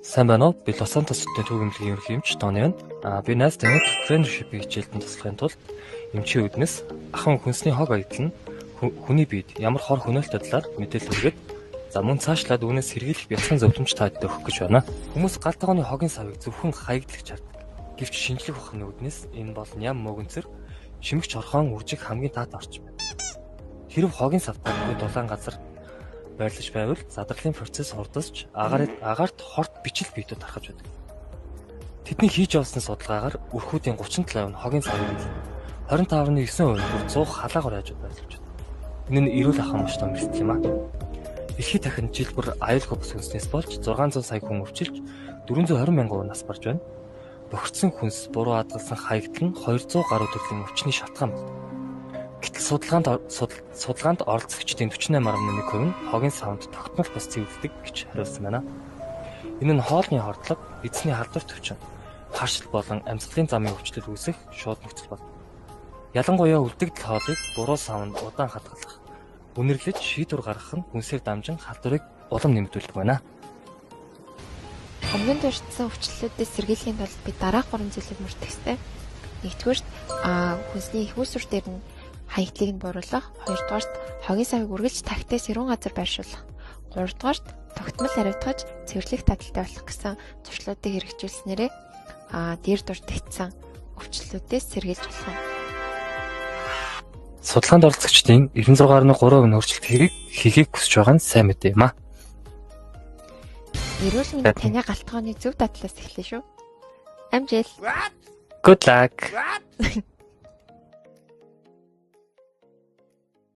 Сайн байна уу? Би Лос Сантостой төвөмлөгийн ерөнхий эмч Тони байна. Би найзтай friendship-ийн хичээлд туслахын тулд эмчийн үднэс ахын хүнсний хог аягдал нь хүний биед ямар хор хөнөөлтөй талаар мэдээлэл өгөөд мөн цаашлаад үүнээс сэргийлэх бяцхан зөвлөмж таадад өгөх гэж байна. Хүмүүс гал тогооны хогийн савыг зөвхөн хаягдлагч хардаг. Гэвч шинжлэх ухааны үднэс энэ бол ням мөгөнцөр шимэгч орхон үржих хамгийн таатай орчин байна. Хэрв хогийн савтай дулаан газар байрлаж байвал задралын процесс хурдасч агаарт хорт бичил биетүүд тархаж байдаг. Тэдний хийж явсан судалгаагаар өрхүүдийн 37% нь хогийн савыг 25.9% бүр 100 халаагаар яаж байрлаж байна. Энэ нь эрүүл ахуйн маш том бэлтгэл юм аа. Дэлхийд дахин жил бүр аюулгүй бүс хүнснээс болж 600 сая хүн өвчилж 420 мянган нас барж байна. Бохирдсон хүнс буруу хадгалсан хаягдал нь 200 гаруй төрлийн өвчний шалтгаан байна. Гэтэл судалгаанд оролцогчдын 48.1% нь хогийн савнд тогтмол бус цэвэрлэдэг гэж хариулсан байна. Энэ нь хоолны хордлого, эзний халдвар төвчин, харшил болон амьсгалын замын өвчлөл үүсэх шууд нөхцөл болно. Ялангуяа үлдэгдэл хоолыг буруу савнд удаан хадгалах, үнэрлэж шийдвэр гаргах нь хүнсээр дамжин халдварыг улам нэмэгдүүлдэг байна. Хамгийн дурдсан өвчлөлүүдээс сэргийлэхийн тулд бид дараах 3 зүйлийг мөрдөх ёстой. Нэгдүгээр хүнсний их үүсвэр дээр нь хаягдлыг нь бууруулах, хоёрдугаарт хогийн савыг үргэлж тагтай сэрүүн газар байршуулах, гуравдугаарт тогтмол хариуцгаж цэвэрлэх таталтай болох гэсэн зуршлуудыг хэрэгжүүлснээрээ дээр дурдгдсан өвчлөлүүдээс сэргийлж болох юм. Судалгаанд оролцогчдын 96.3% нь өөрчлөлт хийхийг хүсэж байгаа нь сайн мэдээ юм аа. Эрүүл мэнд таны гал тогооны зөв дадлаас эхэлнэ шүү. Амжилт. Good luck.